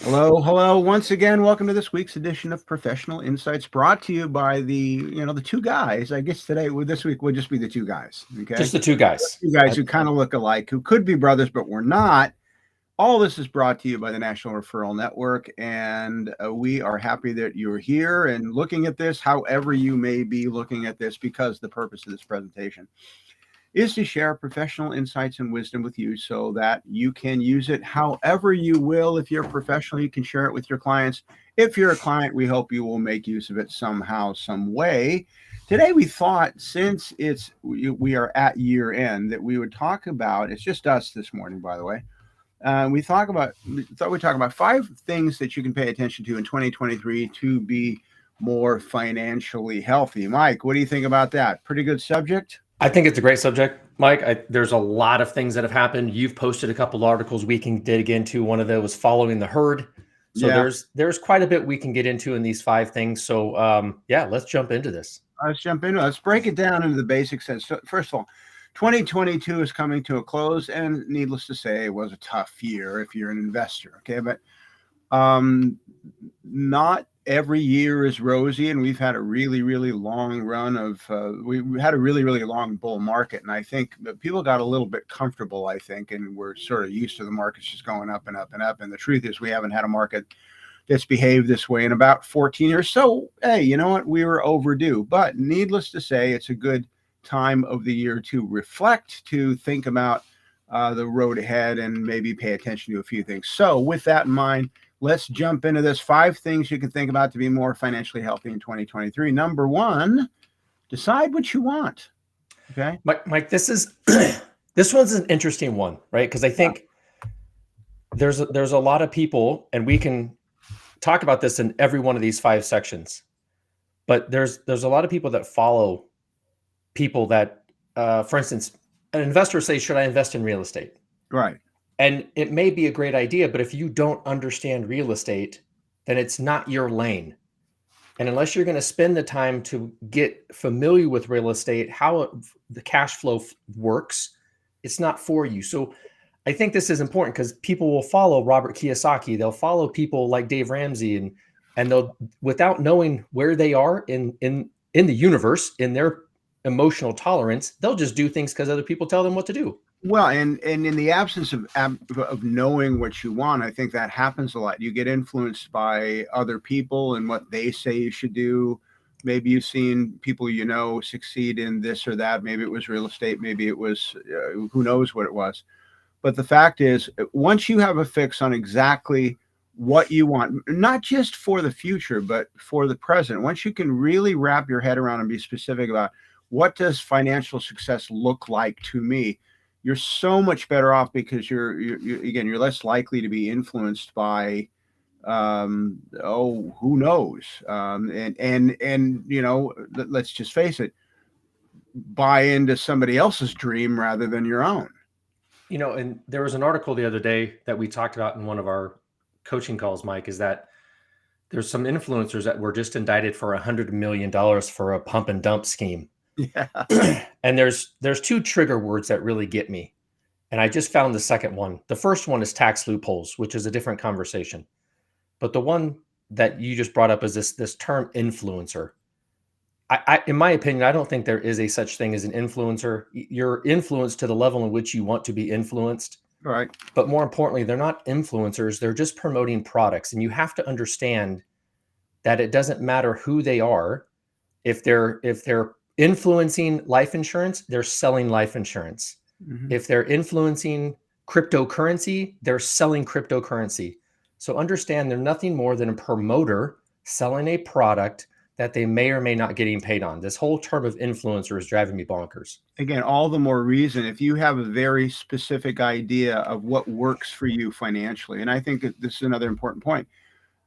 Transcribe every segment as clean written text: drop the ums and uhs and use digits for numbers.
Hello, hello. Once again, welcome to this week's edition of Professional Insights, brought to you by the two guys. I guess this week, will just be the two guys. Okay, Just the two guys. two guys who kind of look alike, who could be brothers, but we're not. All this is brought to you by the National Referral Network, and we are happy that you're here and looking at this, however you may be looking at this, because the purpose of this presentation is to share professional insights and wisdom with you so that you can use it however you will. If you're a professional, you can share it with your clients. If you're a client, we hope you will make use of it somehow, some way. Today, we thought, since we are at year end, that we would talk about, it's just us this morning, by the way. We thought we'd talk about 5 things that you can pay attention to in 2023 to be more financially healthy. Mike, what do you think about that? Pretty good subject? I think it's a great subject, Mike. There's a lot of things that have happened. You've posted a couple articles we can dig into. One of those, following the herd. So Yeah. there's quite a bit we can get into in these 5 things. So let's jump into this. Let's jump into it. Let's break it down into the basic sense. So first of all, 2022 is coming to a close, and needless to say, it was a tough year if you're an investor. Okay, but not every year is rosy, and we've had a really, really long run of we had a really, really long bull market, and I think that people got a little bit comfortable. I think, and we're sort of used to the markets just going up and up and up. And the truth is, we haven't had a market that's behaved this way in about 14 years. So, hey, you know what? We were overdue. But needless to say, it's a good time of the year to reflect, to think about the road ahead, and maybe pay attention to a few things. So, with that in mind, let's jump into this. 5 things you can think about to be more financially healthy in 2023. Number 1, decide what you want. Okay, Mike, this one's an interesting one, right? Because I think there's a lot of people, and we can talk about this in every one of these 5 sections. But there's a lot of people that follow people that, for instance, an investor says, should I invest in real estate? Right. And it may be a great idea, but if you don't understand real estate, then it's not your lane. And unless you're going to spend the time to get familiar with real estate, how the cash flow works, it's not for you. So I think this is important because people will follow Robert Kiyosaki. They'll follow people like Dave Ramsey, and they'll, without knowing where they are in the universe, in their emotional tolerance, they'll just do things because other people tell them what to do. Well, and in the absence of knowing what you want, I think that happens a lot. You get influenced by other people and what they say you should do. Maybe you've seen people succeed in this or that. Maybe it was real estate. Maybe it was who knows what it was. But the fact is, once you have a fix on exactly what you want, not just for the future, but for the present, once you can really wrap your head around and be specific about what does financial success look like to me, you're so much better off, because you're less likely to be influenced by who knows, and let's just face it, buy into somebody else's dream rather than your own. And there was an article the other day that we talked about in one of our coaching calls, Mike, is that there's some influencers that were just indicted for $100 million for a pump and dump scheme. Yeah. And there's 2 trigger words that really get me. And I just found the second one. The first one is tax loopholes, which is a different conversation. But the one that you just brought up is this term influencer. I in my opinion, I don't think there is a such thing as an influencer. You're influenced to the level in which you want to be influenced. Right. But more importantly, they're not influencers. They're just promoting products. And you have to understand that it doesn't matter who they are. If they're influencing life insurance, they're selling life insurance. Mm-hmm. If they're influencing cryptocurrency, they're selling cryptocurrency. So understand they're nothing more than a promoter selling a product that they may or may not getting paid on. This whole term of influencer is driving me bonkers. Again, all the more reason if you have a very specific idea of what works for you financially. And I think that this is another important point.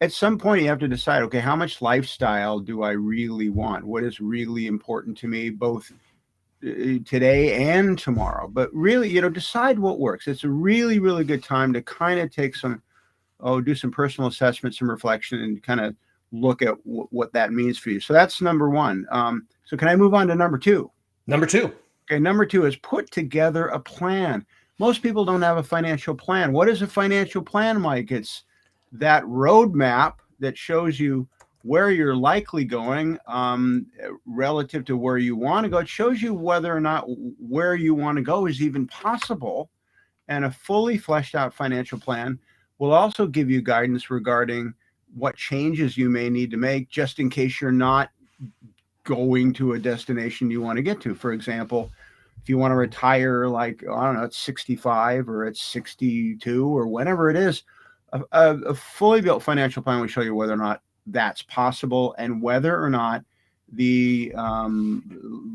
At some point, you have to decide, okay, how much lifestyle do I really want? What is really important to me, both today and tomorrow? But really, decide what works. It's a really, really good time to kind of take do some personal assessment, some reflection, and kind of look at what that means for you. So that's number 1. So can I move on to number 2? Number 2. Okay, number 2 is put together a plan. Most people don't have a financial plan. What is a financial plan, Mike? It's that roadmap that shows you where you're likely going relative to where you want to go. It shows you whether or not where you want to go is even possible. And a fully fleshed out financial plan will also give you guidance regarding what changes you may need to make just in case you're not going to a destination you want to get to. For example, if you want to retire, like, I don't know, it's 65 or it's 62 or whenever it is, a fully built financial plan will show you whether or not that's possible and whether or not the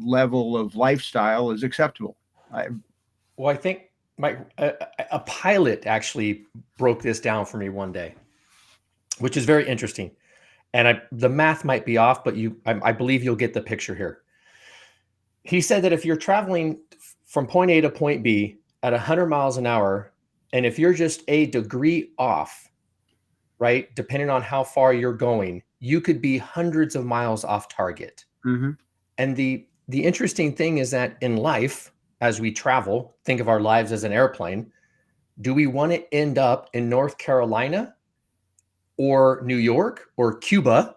level of lifestyle is acceptable. Well, I think a pilot actually broke this down for me one day, which is very interesting. And the math might be off, but I believe you'll get the picture here. He said that if you're traveling from point A to point B at 100 miles an hour, and if you're just a degree off, right, depending on how far you're going, you could be hundreds of miles off target. Mm-hmm. And the interesting thing is that in life, as we travel, think of our lives as an airplane. Do we want to end up in North Carolina or New York or Cuba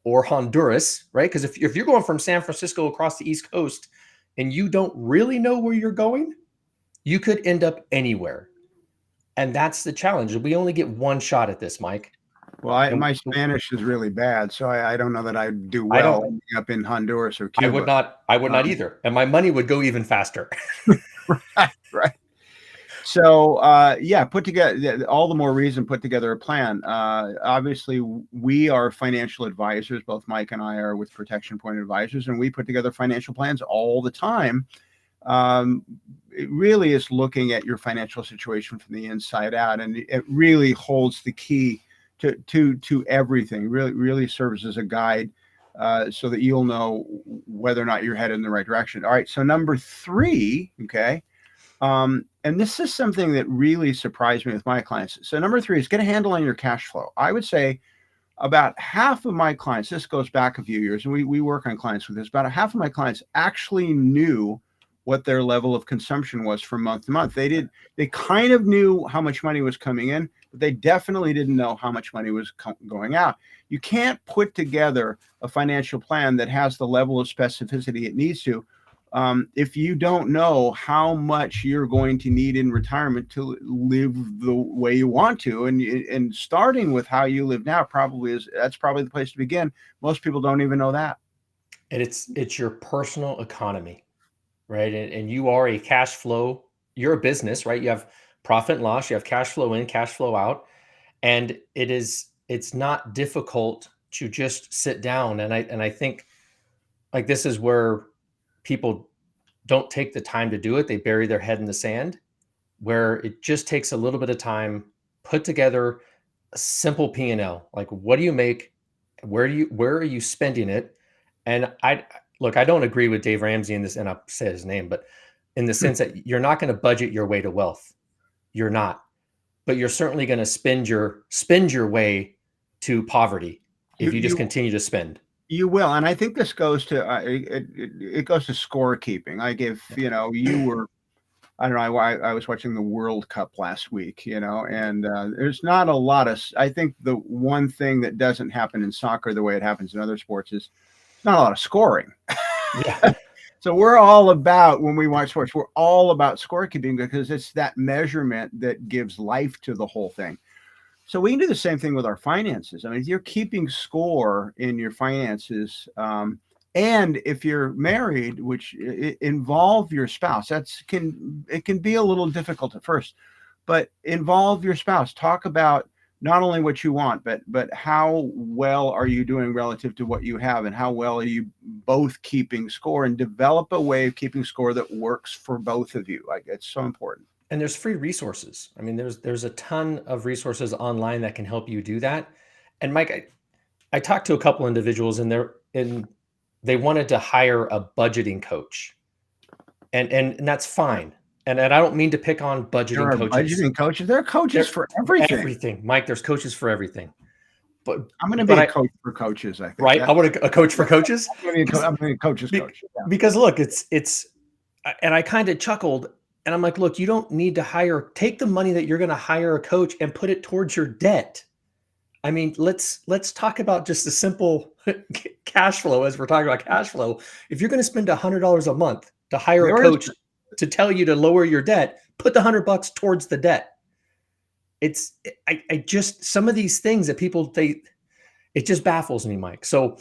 or Honduras, right? Because if you're going from San Francisco across the East Coast and you don't really know where you're going, you could end up anywhere. And that's the challenge. We only get one shot at this, Mike. Well, my Spanish is really bad, so I don't know that I'd do I well don't- ending up in Honduras or Cuba. I would not either. And my money would go even faster. Right. So, yeah, put together, all the more reason, put together a plan. Obviously, we are financial advisors. Both Mike and I are with Protection Point Advisors, and we put together financial plans all the time. It really is looking at your financial situation from the inside out, and it really holds the key to everything. Really serves as a guide, so that you'll know whether or not you're headed in the right direction. All right. So number 3, okay. And this is something that really surprised me with my clients. So number 3 is get a handle on your cash flow. I would say about half of my clients, this goes back a few years, and we work on clients with this, about half of my clients actually knew what their level of consumption was from month to month. They kind of knew how much money was coming in, but they definitely didn't know how much money was going out. You can't put together a financial plan that has the level of specificity it needs to if you don't know how much you're going to need in retirement to live the way you want to. And starting with how you live now that's probably the place to begin. Most people don't even know that. And it's your personal economy, right? And you are a cash flow, you're a business, right? You have profit and loss, you have cash flow in, cash flow out. And it's not difficult to just sit down. And I think like this is where people don't take the time to do it. They bury their head in the sand, where it just takes a little bit of time, put together a simple P&L. Like, what do you make? Where are you spending it? And I don't agree with Dave Ramsey in this, and I'll say his name, but in the sense that you're not going to budget your way to wealth. You're not, but you're certainly going to spend your way to poverty if you just continue to spend. You will, and I think this goes to it goes to scorekeeping. Like if you were, I don't know, I was watching the World Cup last week, and there's not a lot of. I think the one thing that doesn't happen in soccer the way it happens in other sports is not a lot of scoring. Yeah. So we're all about, when we watch sports, we're all about scorekeeping because it's that measurement that gives life to the whole thing. So we can do the same thing with our finances. I mean, if you're keeping score in your finances, and if you're married, which involve your spouse, it can be a little difficult at first, but involve your spouse. Talk about not only what you want, but how well are you doing relative to what you have, and how well are you both keeping score, and develop a way of keeping score that works for both of you. Like, it's so important. And there's free resources. I mean, there's a ton of resources online that can help you do that. And Mike, I talked to a couple individuals and they wanted to hire a budgeting coach. And that's fine. And I don't mean to pick on budgeting coaches. Budgeting coaches. There are coaches for everything. Everything, Mike. There's coaches for everything. But I'm going to be a coach for coaches. I think. Right. I want a coach for coaches. I'm going to be a coach's coach. Yeah. Because look, it's, and I kind of chuckled. And I'm like, look, you don't need to take the money that you're going to hire a coach and put it towards your debt. I mean, let's talk about just a simple cash flow as we're talking about cash flow. If you're going to spend $100 a month to hire a There is coach to tell you to lower your debt, put the $100 towards the debt. It's I just some of these things that people it just baffles me, Mike. So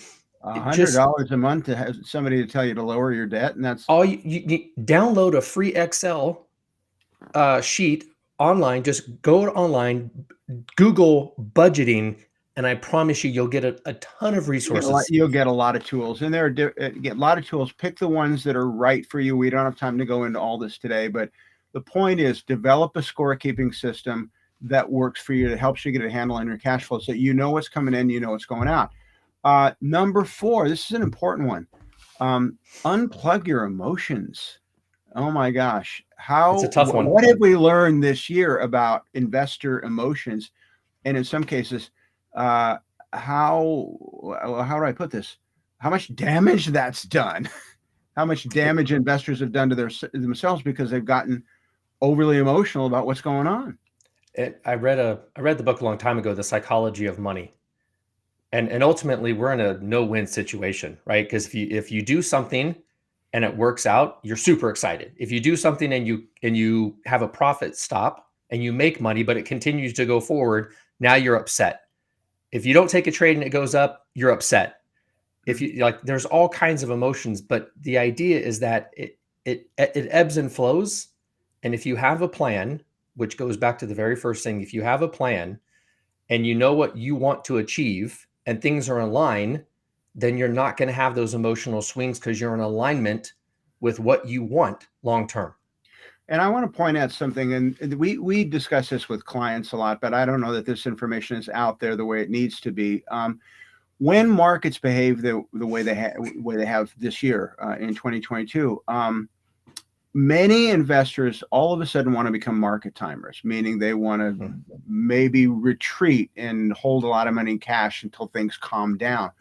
just $100 a month to have somebody to tell you to lower your debt, and that's all you download a free Excel sheet online. Just go online, Google budgeting, and I promise you, you'll get a ton of resources. you'll get a lot of tools, and there are get a lot of tools. Pick the ones that are right for you. We don't have time to go into all this today, but the point is develop a scorekeeping system that works for you, that helps you get a handle on your cash flow, so you know what's coming in, you know what's going out. Number 4, this is an important one. Unplug your emotions. Oh my gosh. It's a tough one. What have we learned this year about investor emotions? And in some cases, how do I put this? How much damage that's done? How much damage investors have done to themselves because they've gotten overly emotional about what's going on. I read the book a long time ago, The Psychology of Money. And ultimately we're in a no-win situation, right? Because if you do something and it works out, you're super excited. If you do something and you have a profit stop and you make money, but it continues to go forward, now you're upset. If you don't take a trade and it goes up, you're upset. If you there's all kinds of emotions, but the idea is that it ebbs and flows. And if you have a plan, which goes back to the very first thing, if you have a plan and you know what you want to achieve and things are in line, then you're not going to have those emotional swings because you're in alignment with what you want long term. And I want to point out something, and we discuss this with clients a lot, but I don't know that this information is out there the way it needs to be. When markets behave the way they have this year in 2022, many investors all of a sudden want to become market timers, meaning they want to maybe retreat and hold a lot of money in cash until things calm down.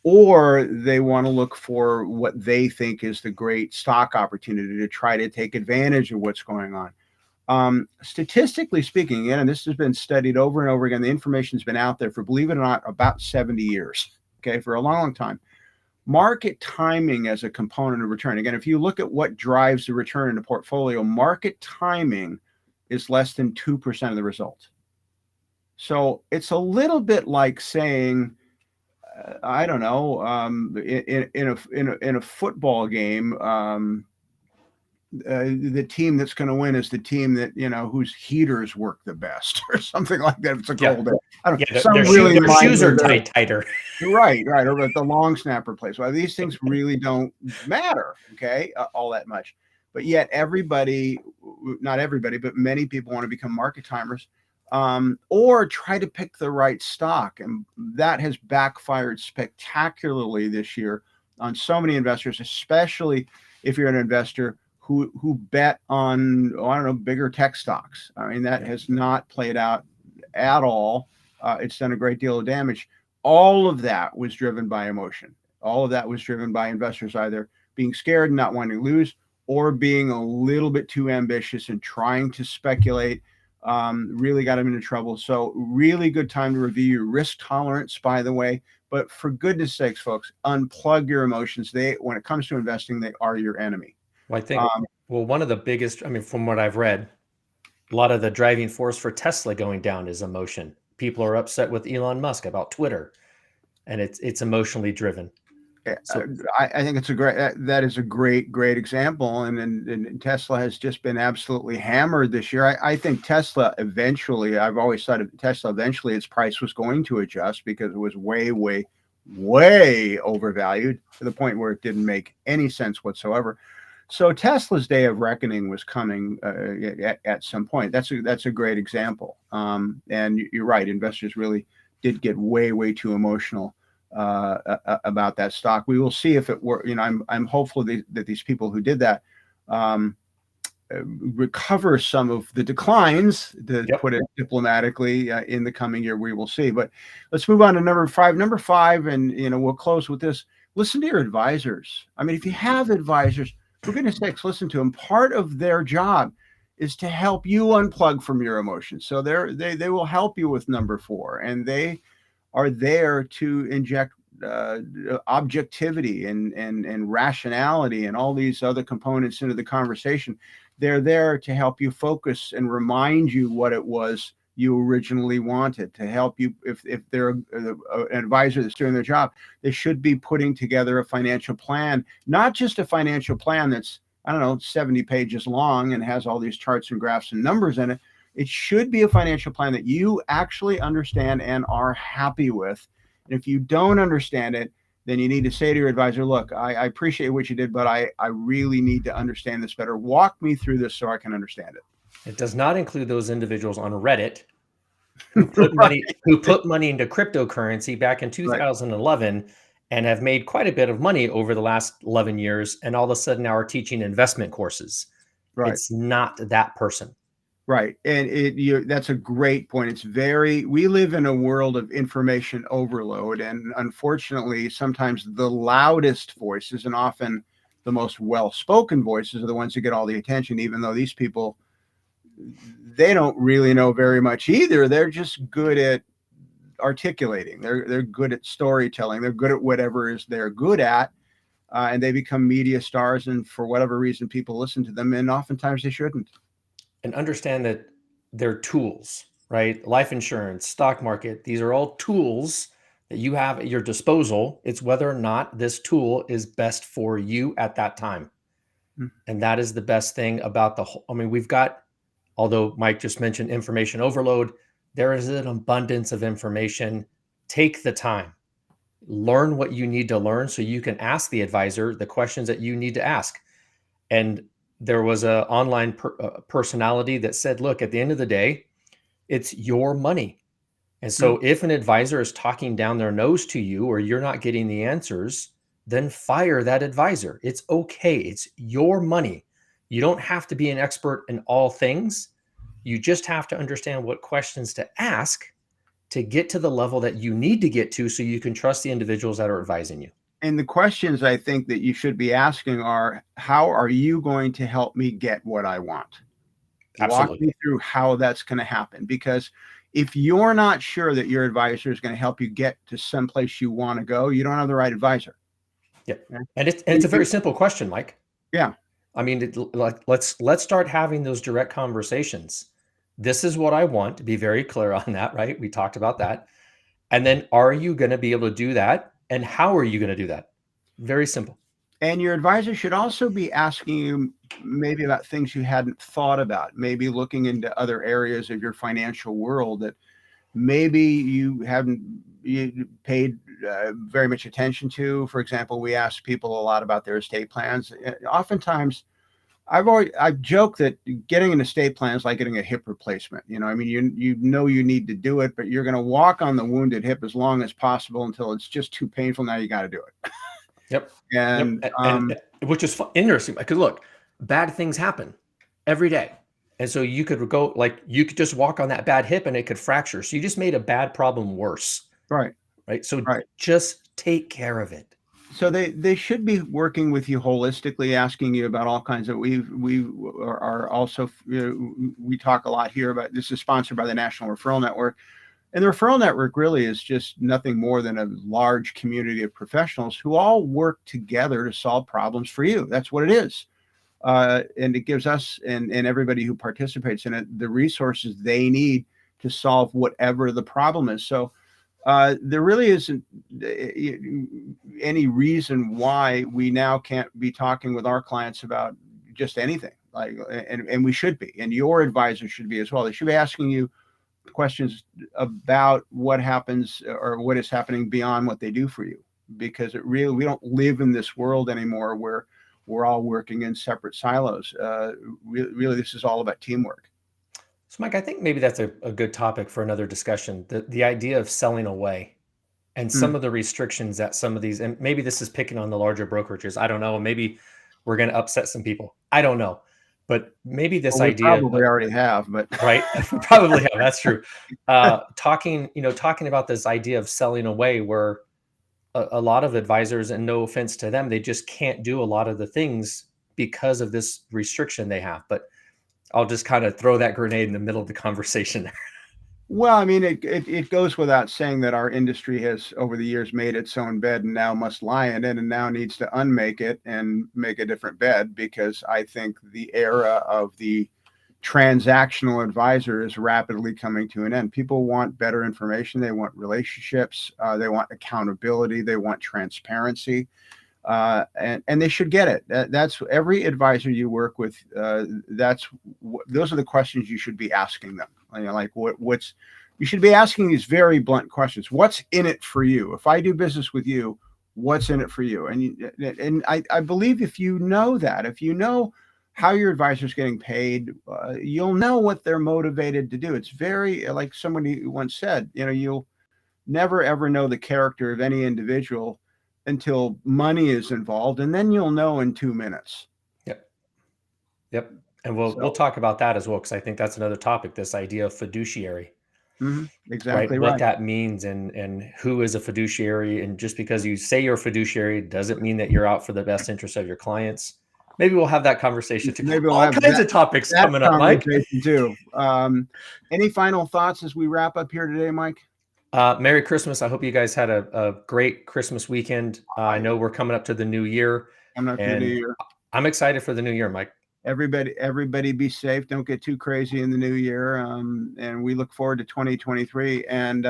Or they want to look for what they think is the great stock opportunity to try to take advantage of what's going on. Statistically speaking, and this has been studied over and over again, the information's been out there for, believe it or not, about 70 years, okay, for a long, long time. Market timing as a component of return. Again, if you look at what drives the return in a portfolio, market timing is less than 2% of the result. So it's a little bit like saying, I don't know, in a football game, the team that's going to win is the team that, whose heaters work the best, or something like that. It's a cold day. I don't know. Their shoes are tighter. Right. Or at the long snapper place. Well, these things really don't matter, okay, all that much. But yet everybody, not everybody, but many people want to become market timers. Or try to pick the right stock. And that has backfired spectacularly this year on so many investors, especially if you're an investor who bet on, bigger tech stocks. I mean, that has not played out at all. It's done a great deal of damage. All of that was driven by emotion. All of that was driven by investors either being scared and not wanting to lose, or being a little bit too ambitious and trying to speculate. Really got them into trouble. So really good time to review your risk tolerance, by the way. But for goodness sakes, folks, unplug your emotions. When it comes to investing, they are your enemy. Well, I think, one of the biggest, from what I've read, a lot of the driving force for Tesla going down is emotion. People are upset with Elon Musk about Twitter, and it's emotionally driven. So I think that is a great example. And Tesla has just been absolutely hammered this year. I think Tesla eventually, I've always thought of Tesla, eventually its price was going to adjust because it was way, way, way overvalued to the point where it didn't make any sense whatsoever. So Tesla's day of reckoning was coming at some point. That's a great example. And you're right. Investors really did get way, way too emotional about that stock. We will see if it were, I'm hopeful that these people who did that recover some of the declines, to put it diplomatically, in the coming year. We will see. But let's move on to number 5. Number 5, and we'll close with this. Listen to your advisors. I mean, if you have advisors, for goodness sakes, listen to them. Part of their job is to help you unplug from your emotions. So they will help you with number 4, and they are there to inject objectivity and rationality and all these other components into the conversation. They're there to help you focus and remind you what it was you originally wanted, to help you. If they're an advisor that's doing their job, they should be putting together a financial plan, not just a financial plan that's, I don't know, 70 pages long and has all these charts and graphs and numbers in it. It should be a financial plan that you actually understand and are happy with. And if you don't understand it, then you need to say to your advisor, look, I appreciate what you did, but I really need to understand this better. Walk me through this so I can understand it. It does not include those individuals on Reddit who put money into cryptocurrency back in 2011 and have made quite a bit of money over the last 11 years, and all of a sudden now are teaching investment courses. Right. It's not that person. Right. And that's a great point. We live in a world of information overload. And unfortunately, sometimes the loudest voices and often the most well-spoken voices are the ones that get all the attention, even though these people, they don't really know very much either. They're just good at articulating. They're good at storytelling. They're good at whatever is they're good at. And they become media stars. And for whatever reason, people listen to them. And oftentimes they shouldn't. And understand that they're tools, right? Life insurance, stock market, these are all tools that you have at your disposal. It's whether or not this tool is best for you at that time. And that is the best thing about the whole. I mean, we've got, although Mike just mentioned information overload, there is an abundance of information. Take the time, learn what you need to learn so you can ask the advisor the questions that you need to ask. And there was an online personality that said, look, at the end of the day, it's your money. And so if an advisor is talking down their nose to you or you're not getting the answers, then fire that advisor. It's okay. It's your money. You don't have to be an expert in all things. You just have to understand what questions to ask to get to the level that you need to get to so you can trust the individuals that are advising you. And the questions I think that you should be asking are, how are you going to help me get what I want? Absolutely. Walk me through how that's going to happen. Because if you're not sure that your advisor is going to help you get to someplace you want to go, you don't have the right advisor. Yeah. And it's a very simple question, Mike. Yeah. I mean, let's start having those direct conversations. This is what I want, to be very clear on that, right? We talked about that. And then are you going to be able to do that? And how are you going to do that? Very simple. And your advisor should also be asking you maybe about things you hadn't thought about, maybe looking into other areas of your financial world that maybe you haven't paid very much attention to. For example, we ask people a lot about their estate plans. Oftentimes, I've joked that getting an estate plan is like getting a hip replacement. I mean, you know you need to do it, but you're going to walk on the wounded hip as long as possible until it's just too painful. Now you got to do it. Yep. And, and which is interesting because look, bad things happen every day. And so you could go, like, you could just walk on that bad hip and it could fracture. So you just made a bad problem worse. Right. So just take care of it. So they should be working with you holistically, asking you about all kinds of. We are also, we talk a lot here about, this is sponsored by the National Referral Network, and the Referral Network really is just nothing more than a large community of professionals who all work together to solve problems for you. That's what it is, and it gives us and everybody who participates in it the resources they need to solve whatever the problem is. So. There really isn't any reason why we now can't be talking with our clients about just anything, and we should be, and your advisor should be as well. They should be asking you questions about what happens or what is happening beyond what they do for you, because we don't live in this world anymore where we're all working in separate silos. Really, this is all about teamwork. So, Mike, I think maybe that's a good topic for another discussion. The idea of selling away and some of the restrictions that some of these, and maybe this is picking on the larger brokerages. I don't know. Maybe we're going to upset some people. I don't know. But maybe this idea probably already have, but right, probably have. That's true. Talking about this idea of selling away, where a lot of advisors, and no offense to them, they just can't do a lot of the things because of this restriction they have. But I'll just kind of throw that grenade in the middle of the conversation there. Well, I mean, it goes without saying that our industry has over the years made its own bed and now must lie in it and now needs to unmake it and make a different bed, because I think the era of the transactional advisor is rapidly coming to an end. People want better information. They want relationships. They want accountability. They want transparency. And they should get it. That's every advisor you work with. Those are the questions you should be asking them. Like what's you should be asking these very blunt questions. What's in it for you? If I do business with you, what's in it for you? And I believe if you know that, if you know how your advisor is getting paid, you'll know what they're motivated to do. It's very like somebody once said. You'll never ever know the character of any individual until money is involved, and then you'll know in 2 minutes. Yep. Yep. And we'll talk about that as well, because I think that's another topic, this idea of fiduciary. Exactly What right. that means and who is a fiduciary. And just because you say you're a fiduciary doesn't mean that you're out for the best interest of your clients. Maybe we'll have that conversation too. Maybe we'll All have kinds of topics that coming up, Mike. conversation too. Any final thoughts as we wrap up here today, Mike? Merry Christmas. I hope you guys had a great Christmas weekend. I know we're coming up to the new year, and I'm excited for the new year, Mike. Everybody be safe. Don't get too crazy in the new year. And we look forward to 2023. And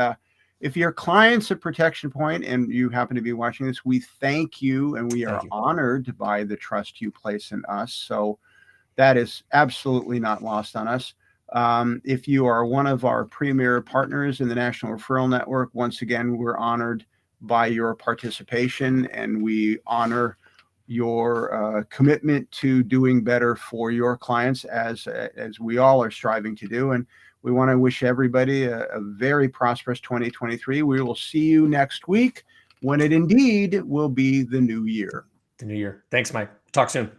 if your client's a Protection Point and you happen to be watching this, we thank you, and we are honored by the trust you place in us. So that is absolutely not lost on us. If you are one of our premier partners in the National Referral Network, once again, we're honored by your participation, and we honor your commitment to doing better for your clients, as we all are striving to do. And we want to wish everybody a very prosperous 2023. We will see you next week when it indeed will be the new year. The new year. Thanks, Mike. Talk soon.